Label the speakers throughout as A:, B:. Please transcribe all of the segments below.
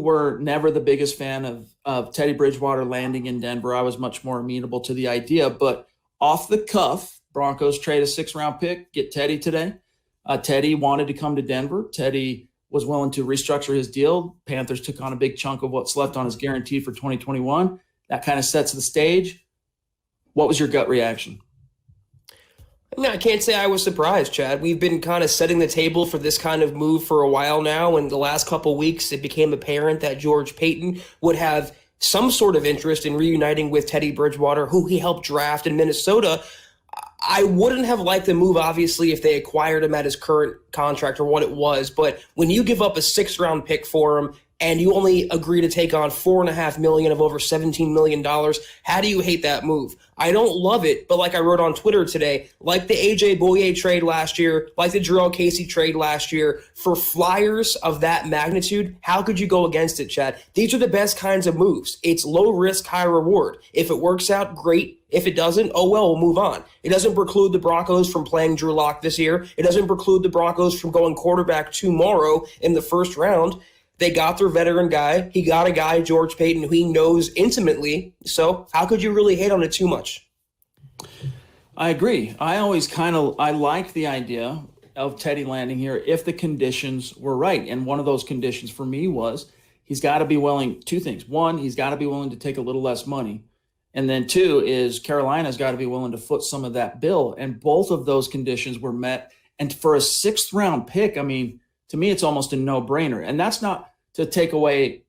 A: were never the biggest fan of Teddy Bridgewater landing in Denver. I was much more amenable to the idea, but off the cuff, Broncos trade a 6th-round pick, get Teddy today. Teddy wanted to come to Denver. Teddy was willing to restructure his deal. Panthers took on a big chunk of what's left on his guarantee for 2021. That kind of sets the stage. What was your gut reaction?
B: No, I can't say I was surprised, Chad. We've been kind of setting the table for this kind of move for a while now. And the last couple of weeks, it became apparent that George Paton would have some sort of interest in reuniting with Teddy Bridgewater, who he helped draft in Minnesota. I wouldn't have liked the move, obviously, if they acquired him at his current contract or what it was. But when you give up a 6th-round pick for him and you only agree to take on $4.5 million of over $17 million, how do you hate that move? I don't love it, but like I wrote on Twitter today, like the AJ Bouye trade last year, like the Jurrell Casey trade last year, for flyers of that magnitude, how could you go against it, Chad? These are the best kinds of moves. It's low risk, high reward. If it works out, great. If it doesn't, oh well, we'll move on. It doesn't preclude the Broncos from playing Drew Lock this year. It doesn't preclude the Broncos from going quarterback tomorrow in the first round. They got their veteran guy. He got a guy, George Paton, who he knows intimately. So how could you really hate on it too much?
A: I agree. I liked the idea of Teddy landing here if the conditions were right. And one of those conditions for me was he's got to be willing, 2 things. 1, he's got to be willing to take a little less money. And then 2 is Carolina's got to be willing to foot some of that bill. And both of those conditions were met. And for a 6th-round pick, I mean, to me, it's almost a no-brainer. And that's not to take away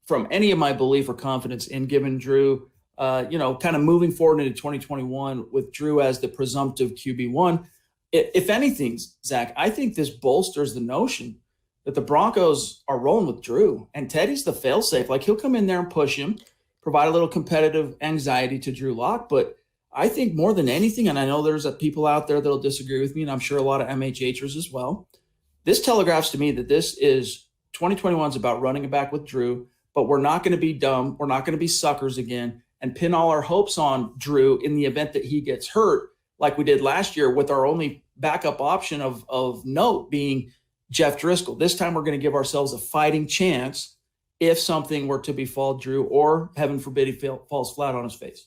A: from any of my belief or confidence in giving Drew, kind of moving forward into 2021 with Drew as the presumptive QB1. If anything, Zach, I think this bolsters the notion that the Broncos are rolling with Drew. And Teddy's the fail-safe. Like, he'll come in there and push him, provide a little competitive anxiety to Drew Lock. But I think more than anything, and I know there's people out there that'll disagree with me, and I'm sure a lot of MHHers as well, this telegraphs to me that this is 2021 is about running it back with Drew, but we're not going to be dumb. We're not going to be suckers again and pin all our hopes on Drew in the event that he gets hurt like we did last year with our only backup option of note being Jeff Driscoll. This time we're going to give ourselves a fighting chance if something were to befall Drew or, heaven forbid, he falls flat on his face.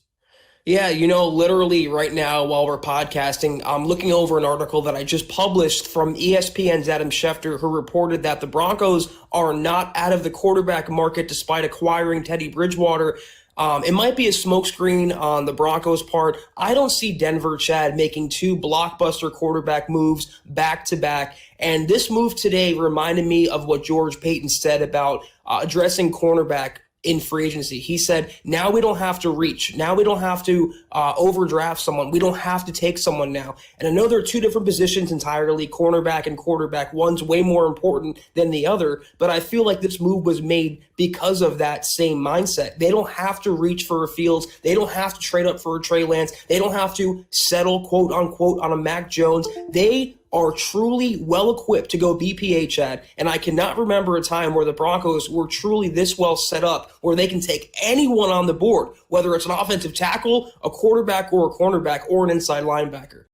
B: Yeah, literally right now while we're podcasting, I'm looking over an article that I just published from ESPN's Adam Schefter, who reported that the Broncos are not out of the quarterback market despite acquiring Teddy Bridgewater. It might be a smokescreen on the Broncos' part. I don't see Denver, Chad, making 2 blockbuster quarterback moves back-to-back. And this move today reminded me of what George Paton said about addressing cornerback in free agency. He said, now we don't have to reach. Now we don't have to overdraft someone. We don't have to take someone now. And I know there are 2 different positions entirely, cornerback and quarterback. One's way more important than the other, but I feel like this move was made because of that same mindset. They don't have to reach for a Fields. They don't have to trade up for a Trey Lance. They don't have to settle, quote unquote, on a Mac Jones. They are truly well-equipped to go BPA, Chad, and I cannot remember a time where the Broncos were truly this well set up where they can take anyone on the board, whether it's an offensive tackle, a quarterback, or a cornerback, or an inside linebacker.